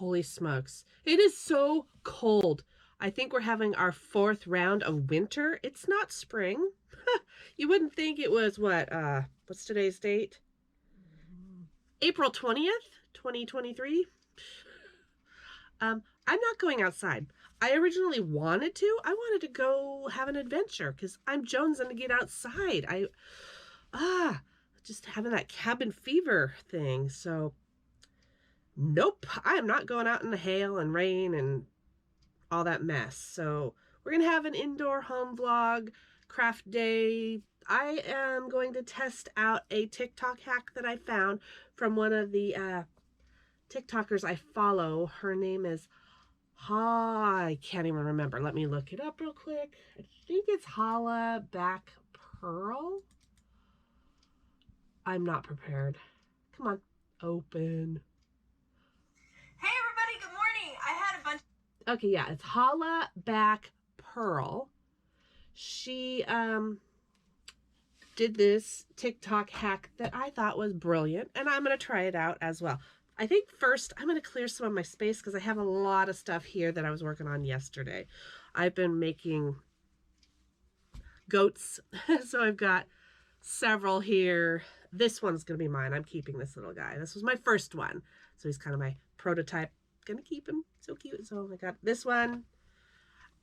Holy smokes. It is so cold. I think we're having our 4th round of winter. It's not spring. You wouldn't think it was what's today's date? April 20th, 2023. I'm not going outside. I originally wanted to. I wanted to go have an adventure because I'm jonesing to get outside. Just having that cabin fever thing. So, nope, I am not going out in the hail and rain and all that mess. So, we're going to have an indoor home vlog, craft day. I am going to test out a TikTok hack that I found from one of the TikTokers I follow. Her name is I can't even remember. Let me look it up real quick. I think it's Holla Back Pearl. I'm not prepared. Come on. Open. Hey everybody, good morning. I had a bunch. Okay, yeah, it's Holla Back Pearl. She did this TikTok hack that I thought was brilliant, and I'm going to try it out as well. I think first I'm going to clear some of my space because I have a lot of stuff here that I was working on yesterday. I've been making goats, so I've got several here. This one's going to be mine. I'm keeping this little guy. This was my first one, so he's kind of my prototype. Gonna keep him. So cute. So I got this one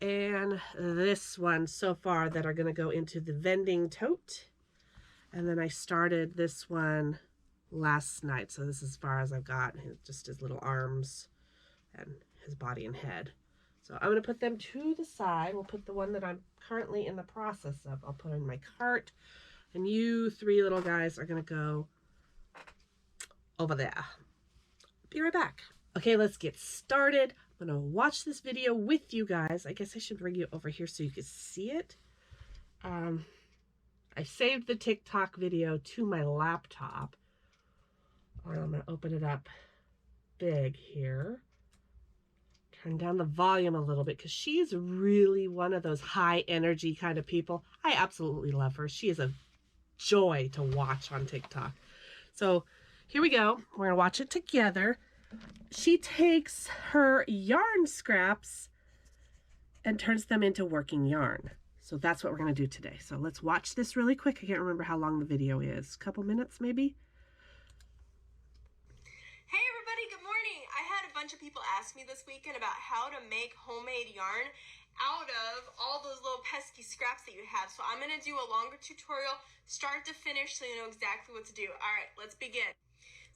and this one so far that are going to go into the vending tote. And then I started this one last night. So this is as far as I've got. Just his little arms and his body and head. So I'm going to put them to the side. We'll put the one that I'm currently in the process of. I'll put in my cart. And you 3 little guys are going to go over there. Be right back. Okay, let's get started. I'm going to watch this video with you guys. I guess I should bring you over here so you can see it. I saved the TikTok video to my laptop. I'm going to open it up big here. Turn down the volume a little bit because she's really one of those high energy kind of people. I absolutely love her. She is a joy to watch on TikTok. So here we go. We're going to watch it together. She takes her yarn scraps and turns them into working yarn. So that's what we're going to do today. So let's watch this really quick. I can't remember how long the video is. A couple minutes maybe? Hey everybody, good morning. I had a bunch of people ask me this weekend about how to make homemade yarn out of all those little pesky scraps that you have. So I'm going to do a longer tutorial, start to finish, so you know exactly what to do. All right, let's begin.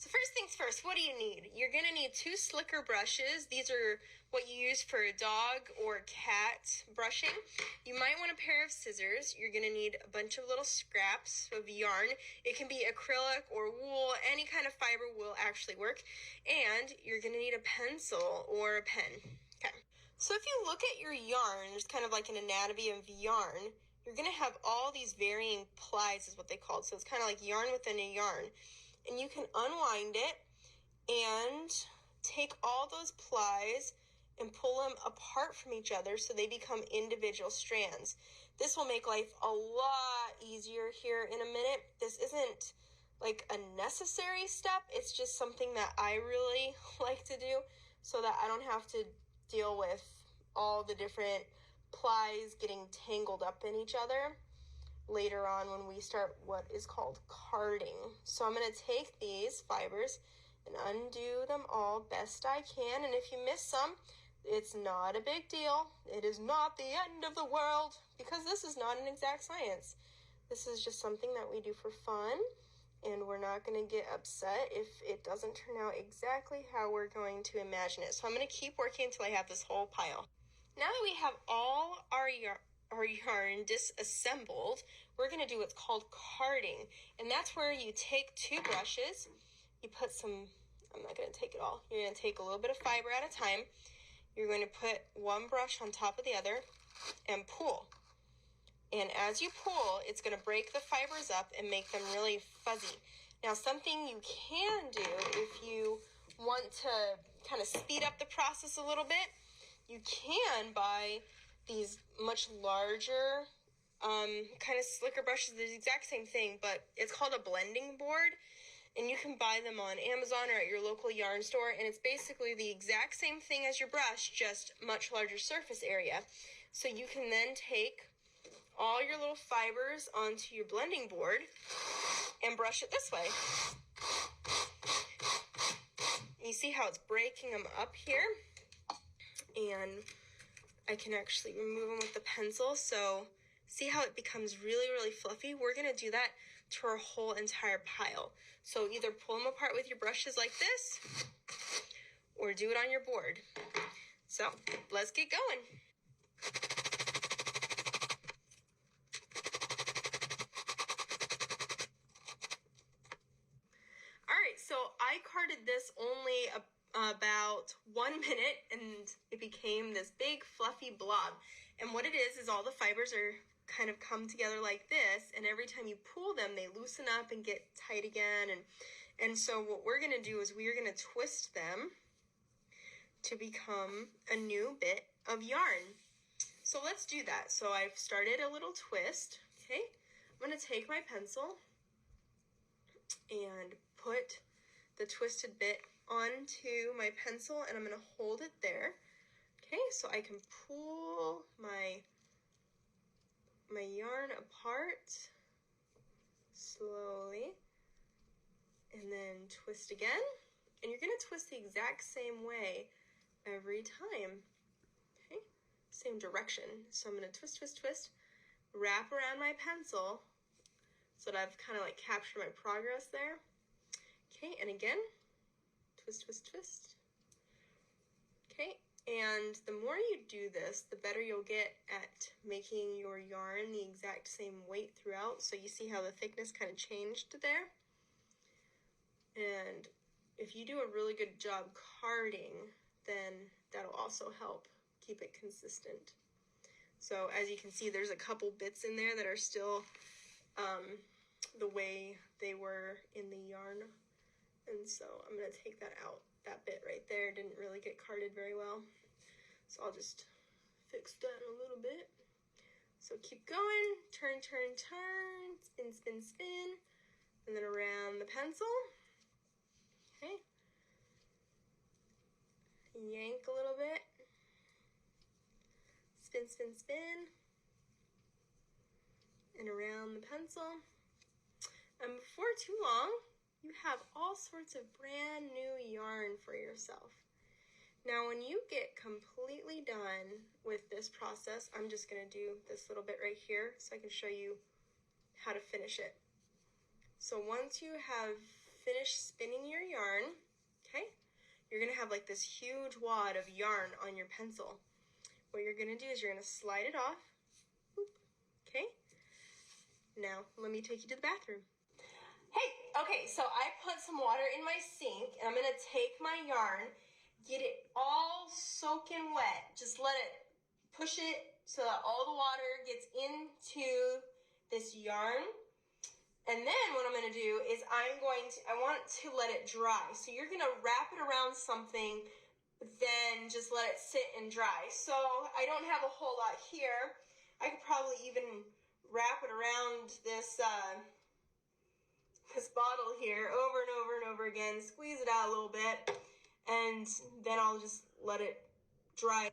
So first things first, what do you need? You're going to need 2 slicker brushes. These are what you use for a dog or cat brushing. You might want a pair of scissors. You're going to need a bunch of little scraps of yarn. It can be acrylic or wool. Any kind of fiber will actually work. And you're going to need a pencil or a pen. Okay. So if you look at your yarn, there's kind of like an anatomy of yarn. You're going to have all these varying plies is what they call it. So it's kind of like yarn within a yarn. And you can unwind it and take all those plies and pull them apart from each other so they become individual strands. This will make life a lot easier here in a minute. This isn't like a necessary step. It's just something that I really like to do so that I don't have to deal with all the different plies getting tangled up in each other later on when we start what is called carding. So I'm going to take these fibers and undo them all best I can. And if you miss some, it's not a big deal. It is not the end of the world because this is not an exact science. This is just something that we do for fun, and we're not going to get upset if it doesn't turn out exactly how we're going to imagine it. So I'm going to keep working until I have this whole pile. Now that we have all our yarn disassembled, we're going to do what's called carding. And that's where you take 2 brushes, you put some, I'm not going to take it all, you're going to take a little bit of fiber at a time, you're going to put one brush on top of the other and pull. And as you pull, it's going to break the fibers up and make them really fuzzy. Now something you can do if you want to kind of speed up the process a little bit, you can buy these much larger kind of slicker brushes. They're the exact same thing, but it's called a blending board. and you can buy them on Amazon or at your local yarn store, and it's basically the exact same thing as your brush, just much larger surface area. So you can then take all your little fibers onto your blending board and brush it this way. You see how it's breaking them up here? And I can actually remove them with the pencil. So see how it becomes really, really fluffy? We're gonna do that to our whole entire pile. So either pull them apart with your brushes like this, or do it on your board. So let's get going. All right, so I carded this only about 1 minute, and it became this big fluffy blob. And what it is all the fibers are kind of come together like this, and every time you pull them, they loosen up and get tight again. And so what we're gonna do is we are gonna twist them to become a new bit of yarn. So let's do that. So I've started a little twist, okay? I'm gonna take my pencil and put the twisted bit onto my pencil, and I'm gonna hold it there. Okay, so I can pull my yarn apart slowly, and then twist again. And you're gonna twist the exact same way every time. Okay, same direction. So I'm gonna twist, twist, twist, wrap around my pencil so that I've kind of like captured my progress there. Okay, and again, twist, twist, twist. Okay, and the more you do this, the better you'll get at making your yarn the exact same weight throughout. So you see how the thickness kind of changed there? And if you do a really good job carding, then that'll also help keep it consistent. So as you can see, there's a couple bits in there that are still the way they were in the yarn. And so I'm gonna take that out. That bit right there didn't really get carded very well. So I'll just fix that a little bit. So keep going, turn, turn, turn, spin, spin, spin, and then around the pencil. Okay. Yank a little bit. Spin, spin, spin. And around the pencil. And before too long, you have all sorts of brand new yarn for yourself. Now, when you get completely done with this process, I'm just gonna do this little bit right here so I can show you how to finish it. So once you have finished spinning your yarn, okay, you're gonna have like this huge wad of yarn on your pencil. What you're gonna do is you're gonna slide it off, okay? Now, let me take you to the bathroom. Hey, okay, so I put some water in my sink, and I'm gonna take my yarn, get it all soaking wet. Just let it, push it so that all the water gets into this yarn. And then what I'm gonna do is I want to let it dry. So you're gonna wrap it around something, then just let it sit and dry. So I don't have a whole lot here. I could probably even wrap it around this bottle here over and over and over again, squeeze it out a little bit, and then I'll just let it dry.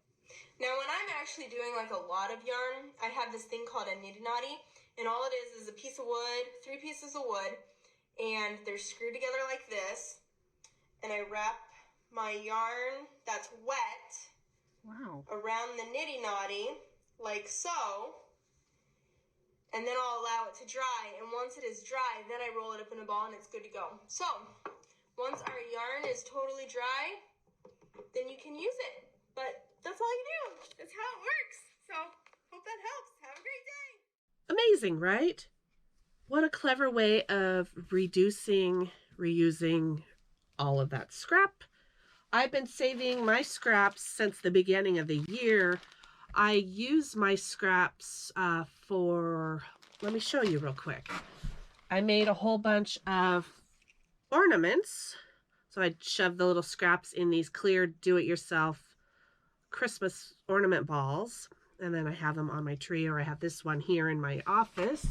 Now when I'm actually doing like a lot of yarn, I have this thing called a niddy-noddy, and all it is a piece of wood, 3 pieces of wood, and they're screwed together like this, and I wrap my yarn that's wet around the niddy-noddy like so, and then I'll allow it to dry, and once it is dry, then I roll it up in a ball and it's good to go. So, once our yarn is totally dry, then you can use it. But that's all you do. That's how it works. So, hope that helps. Have a great day. Amazing, right? What a clever way of reducing, reusing all of that scrap. I've been saving my scraps since the beginning of the year. I use my scraps for, let me show you real quick. I made a whole bunch of ornaments. So I shoved the little scraps in these clear do-it-yourself Christmas ornament balls. And then I have them on my tree, or I have this one here in my office.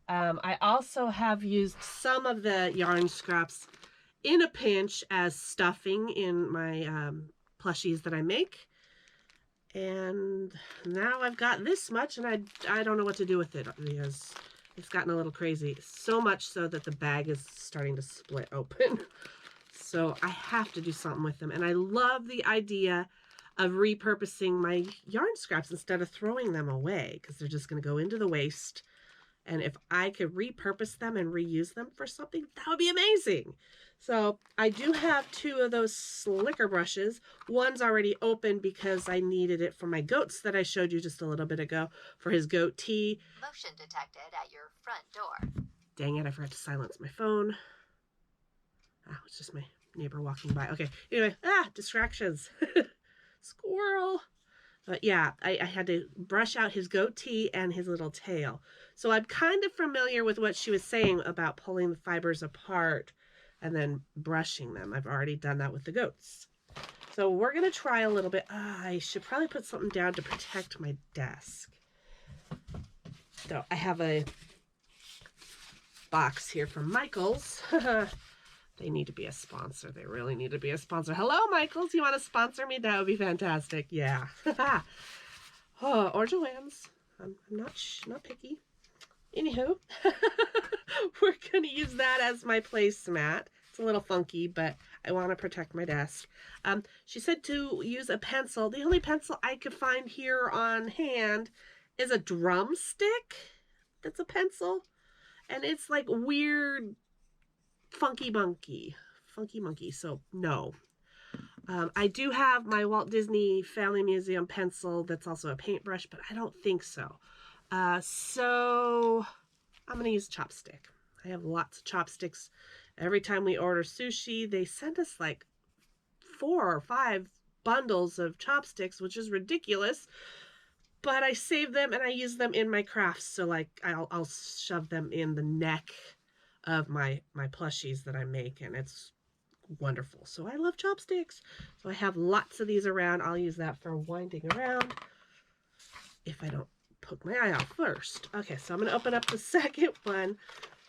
I also have used some of the yarn scraps in a pinch as stuffing in my plushies that I make. And now I've got this much, and I don't know what to do with it because it's gotten a little crazy. So much so that the bag is starting to split open. So I have to do something with them. And I love the idea of repurposing my yarn scraps instead of throwing them away, because they're just going to go into the waste. And if I could repurpose them and reuse them for something, that would be amazing. So I do have 2 of those slicker brushes. One's already open because I needed it for my goats that I showed you just a little bit ago for his goat tea. Motion detected at your front door. Dang it, I forgot to silence my phone. It's just my neighbor walking by. Okay, anyway, distractions. Squirrel. But yeah, I had to brush out his goatee and his little tail. So I'm kind of familiar with what she was saying about pulling the fibers apart and then brushing them. I've already done that with the goats. So we're going to try a little bit. I should probably put something down to protect my desk. So I have a box here from Michael's. They need to be a sponsor. They really need to be a sponsor. Hello, Michaels. You want to sponsor me? That would be fantastic. Yeah. Or Joanne's. I'm not picky. Anywho, we're going to use that as my placemat. It's a little funky, but I want to protect my desk. She said to use a pencil. The only pencil I could find here on hand is a drumstick that's a pencil. And it's like weird funky monkey. So no. I do have my Walt Disney Family Museum pencil that's also a paintbrush, but I don't think so. So I'm going to use a chopstick. I have lots of chopsticks. Every time we order sushi, they send us like 4 or 5 bundles of chopsticks, which is ridiculous. But I save them and I use them in my crafts. So like I'll shove them in the neck of my plushies that I make, and it's wonderful. So I love chopsticks. So I have lots of these around. I'll use that for winding around if I don't poke my eye out first. Okay, so I'm going to open up the second one.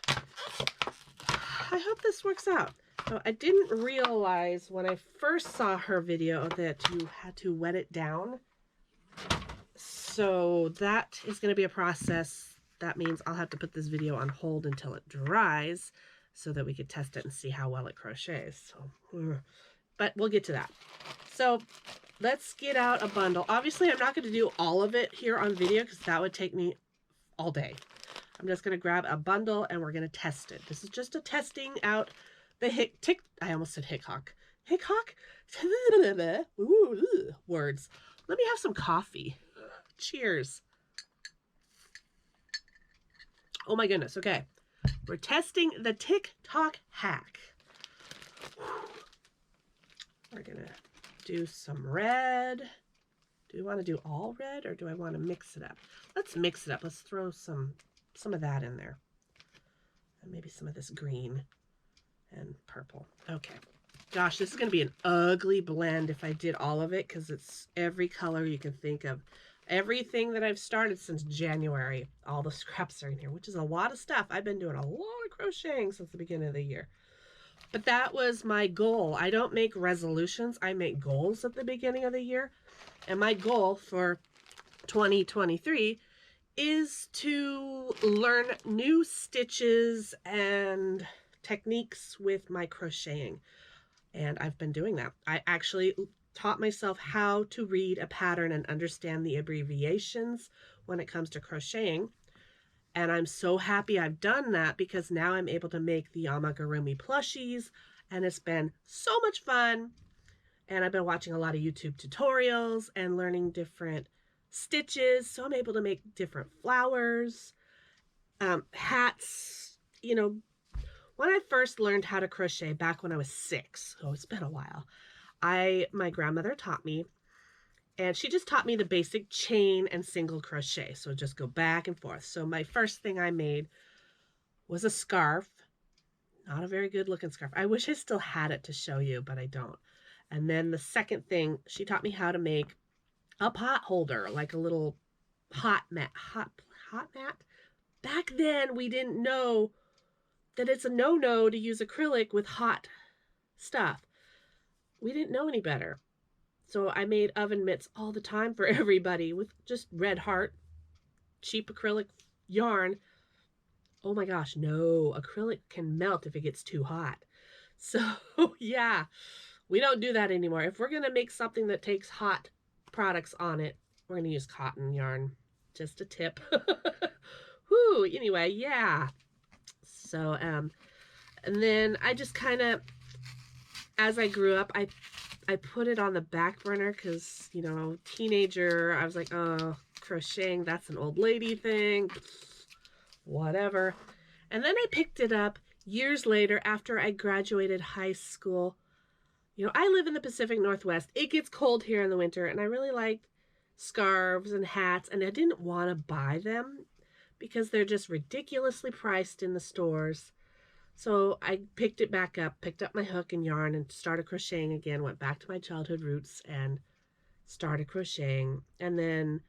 I hope this works out. So I didn't realize when I first saw her video that you had to wet it down. So that is going to be a process. That means I'll have to put this video on hold until it dries so that we could test it and see how well it crochets. So, but we'll get to that. So let's get out a bundle. Obviously, I'm not going to do all of it here on video because that would take me all day. I'm just going to grab a bundle and we're going to test it. This is just a testing out the I almost said Hickok. Hickok? Words. Let me have some coffee. Cheers. Oh my goodness. Okay. We're testing the TikTok hack. We're going to do some red. Do we want to do all red or do I want to mix it up? Let's mix it up. Let's throw some of that in there. And maybe some of this green and purple. Okay. Gosh, this is going to be an ugly blend if I did all of it because it's every color you can think of. Everything that I've started since January, all the scraps are in here, which is a lot of stuff. I've been doing a lot of crocheting since the beginning of the year. But that was my goal. I don't make resolutions. I make goals at the beginning of the year. And my goal for 2023 is to learn new stitches and techniques with my crocheting. And I've been doing that. I actually taught myself how to read a pattern and understand the abbreviations when it comes to crocheting. And I'm so happy I've done that because now I'm able to make the amigurumi plushies and it's been so much fun. And I've been watching a lot of YouTube tutorials and learning different stitches. So I'm able to make different flowers, hats. You know, when I first learned how to crochet back when I was 6, so it's been a while, my grandmother taught me, and she just taught me the basic chain and single crochet. So just go back and forth. So my first thing I made was a scarf. Not a very good looking scarf. I wish I still had it to show you, but I don't. And then the second thing, she taught me how to make a pot holder, like a little hot mat back then we didn't know that it's a no-no to use acrylic with hot stuff. We didn't know any better. So I made oven mitts all the time for everybody with just red heart, cheap acrylic yarn. Oh my gosh, no, acrylic can melt if it gets too hot. So yeah, we don't do that anymore. If we're going to make something that takes hot products on it, we're going to use cotton yarn. Just a tip. Whew, anyway, yeah. So, and then I just kind of, as I grew up, I put it on the back burner because, you know, teenager, I was like, oh, crocheting, that's an old lady thing. Whatever. And then I picked it up years later after I graduated high school. You know, I live in the Pacific Northwest. It gets cold here in the winter, and I really like scarves and hats, and I didn't want to buy them because they're just ridiculously priced in the stores. So I picked it back up, picked up my hook and yarn and started crocheting again, went back to my childhood roots and started crocheting. And then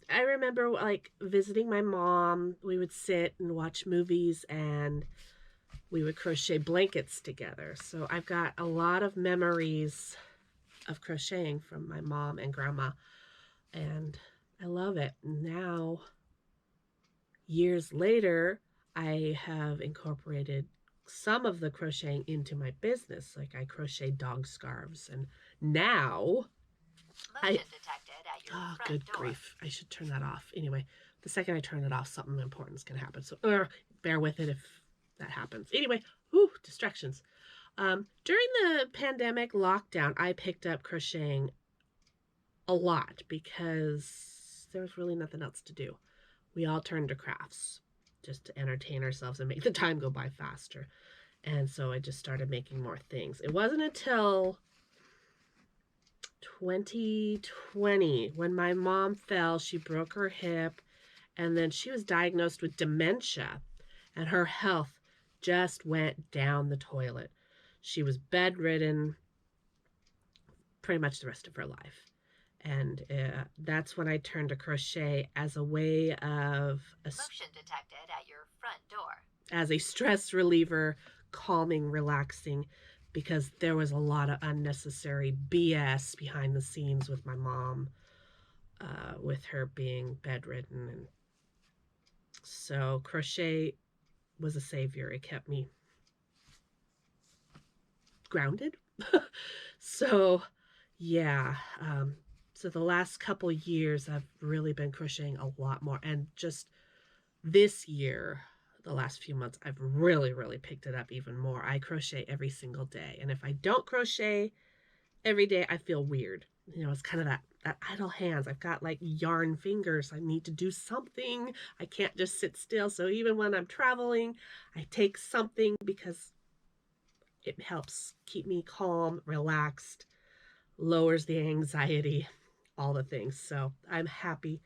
I remember like visiting my mom. We would sit and watch movies and we would crochet blankets together. So I've got a lot of memories of crocheting from my mom and grandma, and I love it. Now, years later, I have incorporated some of the crocheting into my business. Like I crochet dog scarves, and now Motion detected at your oh, front good door. grief. I should turn that off. Anyway, the second I turn it off, something important is going to happen. So bear with it if that happens. Anyway, distractions. During the pandemic lockdown, I picked up crocheting a lot because there was really nothing else to do. We all turned to crafts just to entertain ourselves and make the time go by faster. And so I just started making more things. It wasn't until 2020 when my mom fell. She broke her hip, and then she was diagnosed with dementia, and her health just went down the toilet. She was bedridden pretty much the rest of her life. And that's when I turned to crochet as a way of Motion detected at your front door. as a stress reliever, calming, relaxing, because there was a lot of unnecessary BS behind the scenes with my mom, with her being bedridden. And so crochet was a savior. It kept me grounded. So yeah, so the last couple years I've really been crocheting a lot more, and just this year, the last few months, I've really picked it up even more. I crochet every single day, and if I don't crochet every day, I feel weird. You know, it's kind of that idle hands. I've got like yarn fingers. I need to do something. I can't just sit still. So even when I'm traveling, I take something because it helps keep me calm, relaxed, lowers the anxiety, all the things. So I'm happy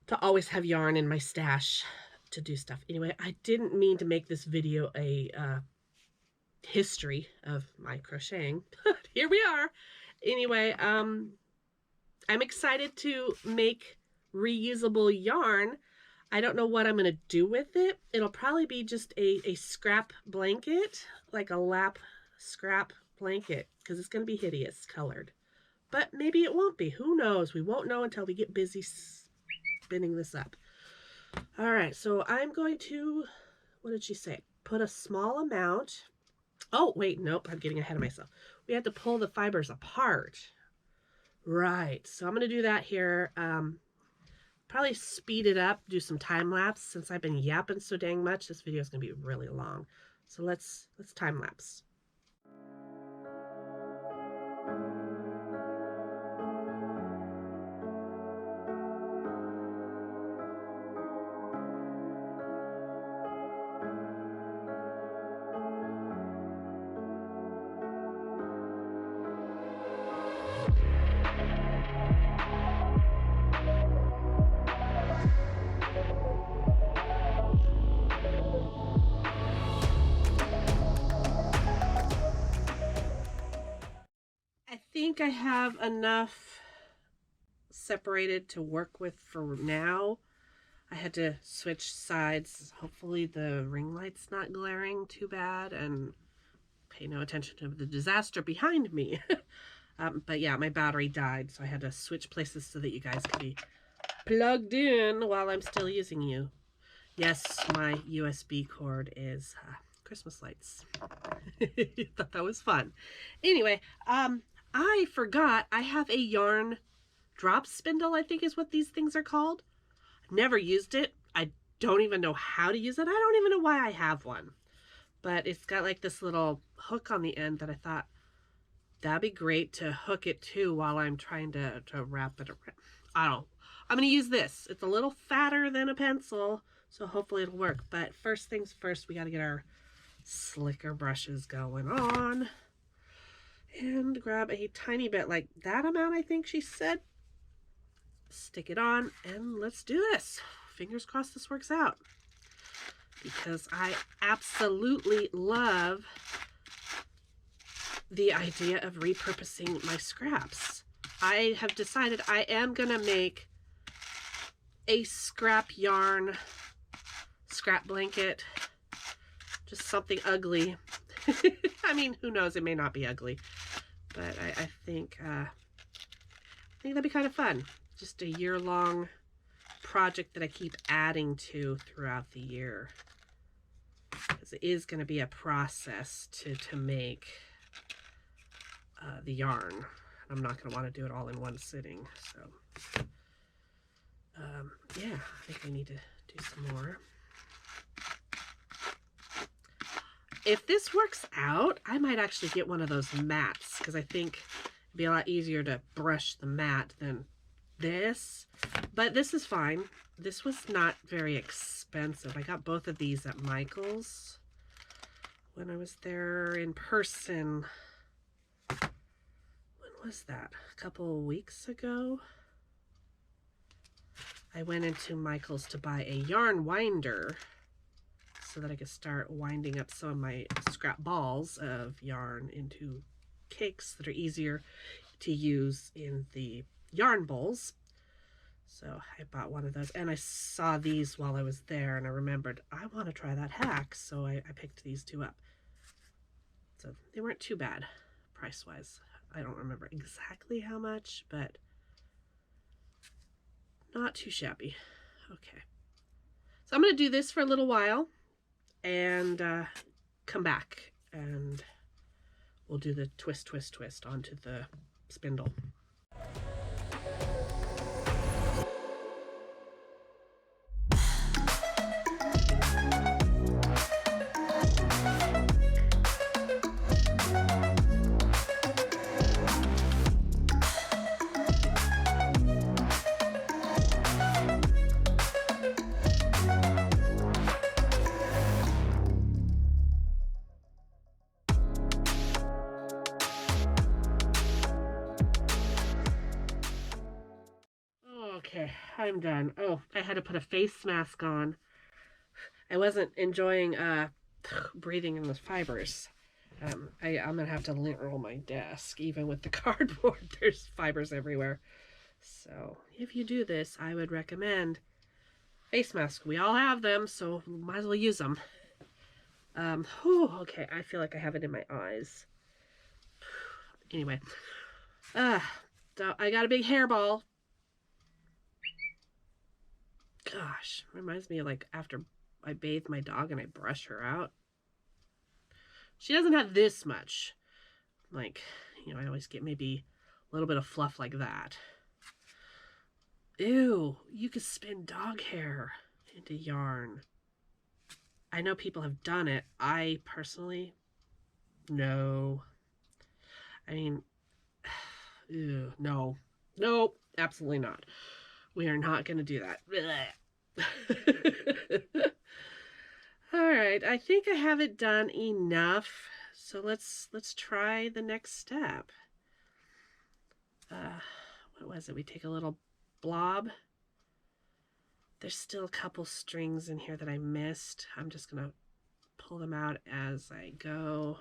to always have yarn in my stash to do stuff. Anyway, I didn't mean to make this video a history of my crocheting. Here we are. Anyway, I'm excited to make reusable yarn. I don't know what I'm going to do with it. It'll probably be just a scrap blanket, like a lap scrap blanket, because it's going to be hideous colored. But maybe it won't be. Who knows? We won't know until we get busy spinning this up. All right, so I'm going to, what did she say? Put a small amount. Oh, wait, nope, I'm getting ahead of myself. We have to pull the fibers apart. Right, so I'm going to do that here. Probably speed it up, do some time lapse. Since I've been yapping so dang much, this video is going to be really long. So let's time lapse. I think I have enough separated to work with for now. I had to switch sides. Hopefully the ring light's not glaring too bad and pay no attention to the disaster behind me. But yeah, my battery died, so I had to switch places so that you guys could be plugged in while I'm still using you. Yes, my USB cord is Christmas lights. Thought that was fun. Anyway, I forgot I have a yarn drop spindle, I think is what these things are called. Never used it. I don't even know how to use it. I don't even know why I have one. But it's got like this little hook on the end that I thought that'd be great to hook it to while I'm trying to wrap it around. I don't know. I'm going to use this. It's a little fatter than a pencil, so hopefully it'll work. But first things first, we got to get our slicker brushes going on. And grab a tiny bit, like that amount, I think she said. Stick it on, and let's do this. Fingers crossed this works out. Because I absolutely love the idea of repurposing my scraps. I have decided I am going to make a scrap yarn scrap blanket. Just something ugly. I mean, who knows? It may not be ugly. But I think that'd be kind of fun. Just a year-long project that I keep adding to throughout the year. Because it is going to be a process to make the yarn. I'm not going to want to do it all in one sitting. So, yeah, I think I need to do some more. If this works out, I might actually get one of those mats, because I think it'd be a lot easier to brush the mat than this. But this is fine. This was not very expensive. I got both of these at Michael's when I was there in person. When was that? A couple of weeks ago? I went into Michael's to buy a yarn winder so that I could start winding up some of my scrap balls of yarn into cakes that are easier to use in the yarn bowls. So I bought one of those, and I saw these while I was there, and I remembered I want to try that hack, so I picked these two up. So they weren't too bad price-wise. I don't remember exactly how much, but not too shabby. Okay. So I'm going to do this for a little while and come back, and we'll do the twist, twist, twist onto the spindle. Okay, I'm done. Oh, I had to put a face mask on. I wasn't enjoying breathing in the fibers. I'm gonna have to lint roll my desk. Even with the cardboard, there's fibers everywhere. So if you do this, I would recommend face mask. We all have them, so might as well use them. Okay, I feel like I have it in my eyes. Anyway, so I got a big hairball. Gosh, reminds me of like after I bathe my dog and I brush her out. She doesn't have this much. Like, you know, I always get maybe a little bit of fluff like that. Ew, you could spin dog hair into yarn. I know people have done it. I personally, no. I mean, ew, no. Nope, absolutely not. We are not going to do that. All right, I think I have it done enough. So let's try the next step. What was it? We take a little blob. There's still a couple strings in here that I missed. I'm just going to pull them out as I go.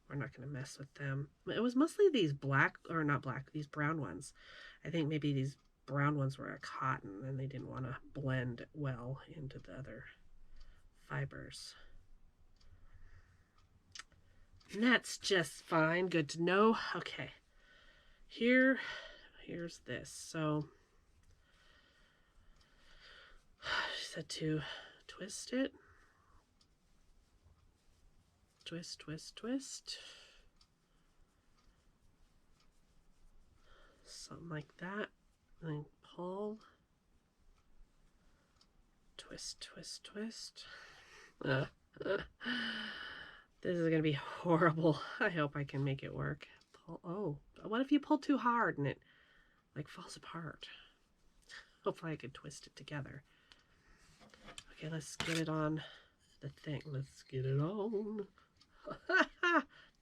We're not going to mess with them. It was mostly these these brown ones. I think maybe these brown ones were a cotton and they didn't want to blend well into the other fibers. And that's just fine. Good to know. Okay. Here's this. So she said to twist it. Twist, twist, twist. Something like that. And then pull. Twist, twist, twist. This is going to be horrible. I hope I can make it work. Pull. Oh, what if you pull too hard and it like falls apart? Hopefully I could twist it together. Okay, let's get it on the thing. Let's get it on.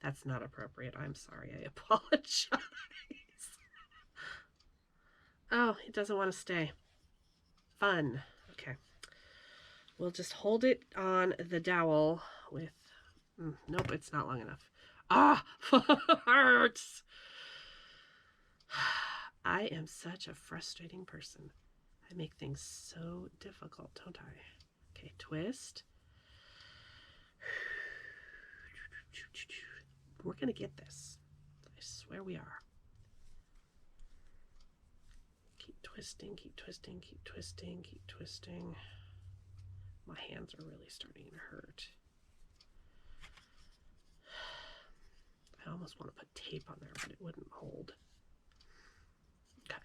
That's not appropriate. I'm sorry. I apologize. Oh, it doesn't want to stay. Fun. Okay. We'll just hold it on the dowel with... nope, it's not long enough. Ah! Hurts! I am such a frustrating person. I make things so difficult, don't I? Okay, twist. We're going to get this. I swear we are. Keep twisting, keep twisting, keep twisting, keep twisting. My hands are really starting to hurt. I almost want to put tape on there, but it wouldn't hold. Okay.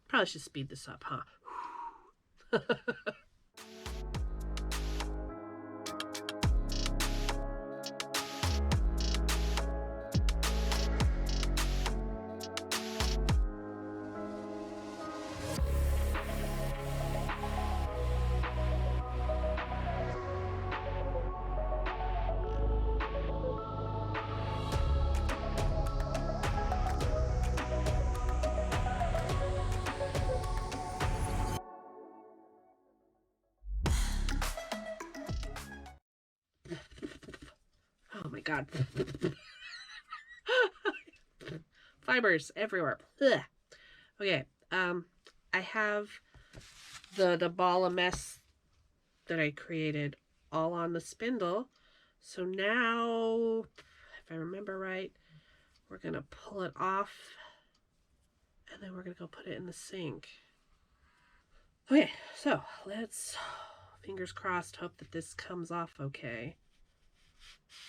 Probably should speed this up, huh? Oh my God. Fibers everywhere. Ugh. Okay. I have the ball of mess that I created all on the spindle. So now, if I remember right, we're going to pull it off and then we're going to go put it in the sink. Okay, so let's, fingers crossed, hope that this comes off okay.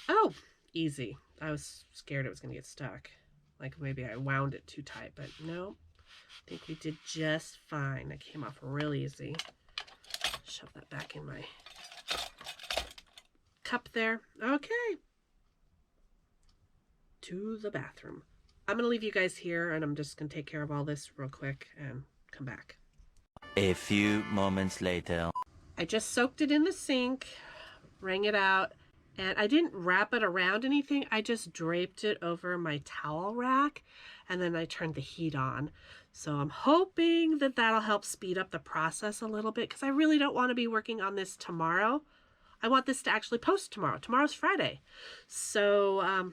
Oh, easy. I was scared it was going to get stuck. Like maybe I wound it too tight, but no. I think we did just fine. That came off real easy. Shove that back in my cup there. Okay. To the bathroom. I'm going to leave you guys here and I'm just going to take care of all this real quick and come back. A few moments later. I just soaked it in the sink, wrung it out, and I didn't wrap it around anything. I just draped it over my towel rack and then I turned the heat on. So I'm hoping that that'll help speed up the process a little bit because I really don't want to be working on this tomorrow. I want this to actually post tomorrow. Tomorrow's Friday. So I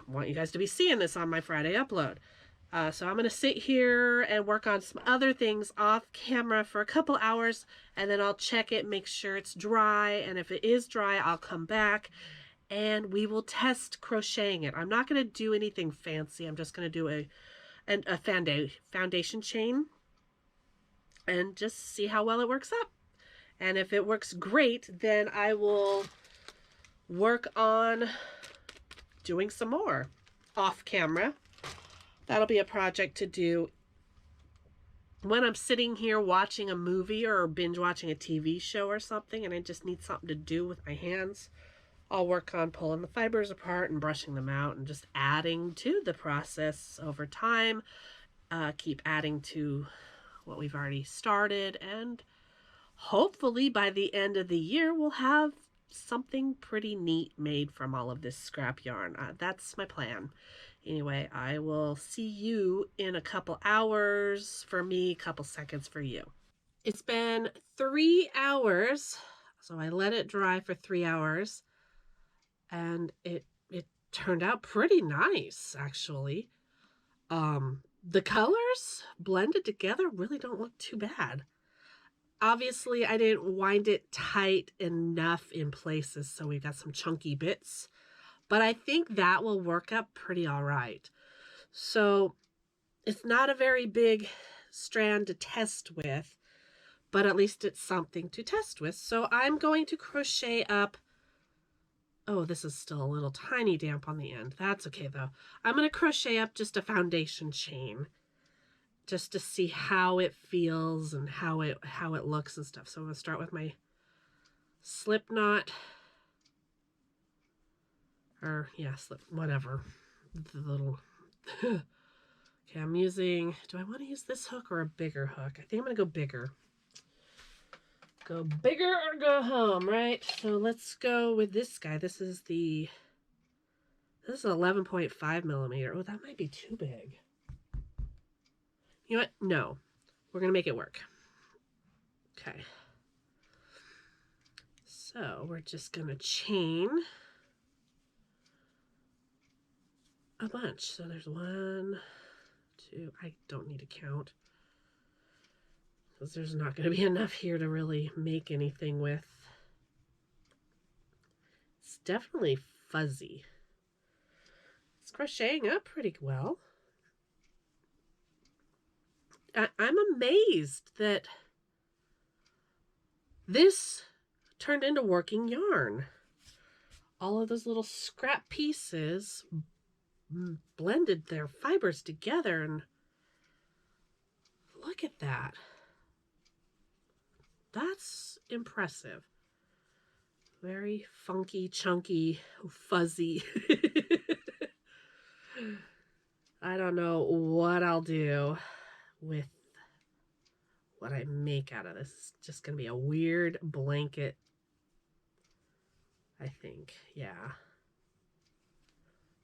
want you guys to be seeing this on my Friday upload. So I'm going to sit here and work on some other things off camera for a couple hours, and then I'll check it, make sure it's dry, and if it is dry, I'll come back and we will test crocheting it. I'm not going to do anything fancy. I'm just going to do a foundation chain and just see how well it works up. And if it works great, then I will work on doing some more off camera. That'll be a project to do when I'm sitting here watching a movie or binge watching a TV show or something and I just need something to do with my hands. I'll work on pulling the fibers apart and brushing them out and just adding to the process over time. Keep adding to what we've already started, and hopefully by the end of the year we'll have something pretty neat made from all of this scrap yarn. That's my plan. Anyway, I will see you in a couple hours for me, a couple seconds for you. It's been 3 hours. So I let it dry for 3 hours, and it turned out pretty nice, actually. The colors blended together really don't look too bad. Obviously, I didn't wind it tight enough in places, so we've got some chunky bits, but I think that will work up pretty all right. So it's not a very big strand to test with, but at least it's something to test with. So I'm going to crochet up. Oh, this is still a little tiny damp on the end. That's okay though. I'm going to crochet up just a foundation chain just to see how it feels and how it looks and stuff. So I'm going to start with my slip knot, or yeah, slip, whatever. The little, okay, I'm using, do I want to use this hook or a bigger hook? I think I'm going to go bigger. Go bigger or go home, right? So let's go with this guy. This is 11.5 millimeter. Oh, that might be too big. You know what? No, we're going to make it work. Okay. So we're just going to chain a bunch. So there's 1, 2, I don't need to count, because there's not going to be enough here to really make anything with. It's definitely fuzzy. It's crocheting up pretty well. I'm amazed that this turned into working yarn. All of those little scrap pieces blended their fibers together, and look at that. That's impressive. Very funky, chunky, fuzzy. I don't know what I'll do with what I make out of this. It's just going to be a weird blanket, I think. Yeah.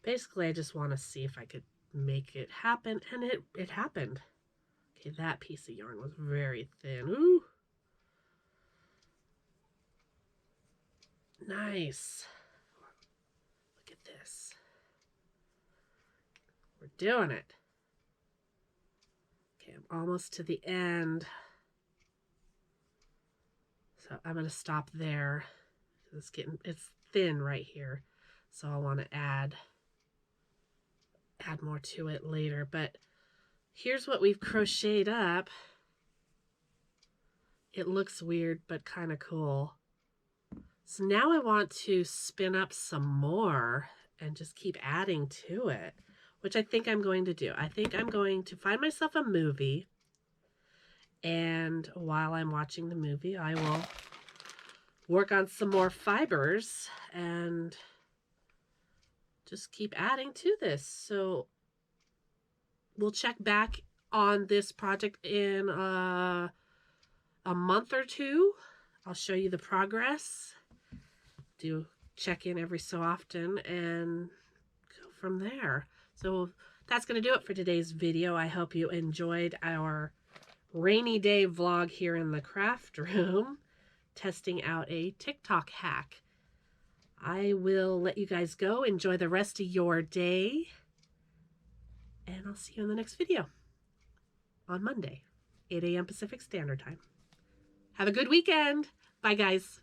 Basically, I just want to see if I could make it happen, and it happened. Okay, that piece of yarn was very thin. Ooh. Nice. Look at this. We're doing it. Okay, I'm almost to the end. So I'm going to stop there. It's thin right here. So I want to add more to it later. But here's what we've crocheted up. It looks weird, but kind of cool. So now I want to spin up some more and just keep adding to it, which I think I'm going to do. I think I'm going to find myself a movie, and while I'm watching the movie, I will work on some more fibers and just keep adding to this. So we'll check back on this project in a month or two. I'll show you the progress. Do check in every so often and go from there. So that's going to do it for today's video. I hope you enjoyed our rainy day vlog here in the craft room, testing out a TikTok hack. I will let you guys go. Enjoy the rest of your day, and I'll see you in the next video on Monday, 8 a.m. Pacific Standard Time. Have a good weekend. Bye, guys.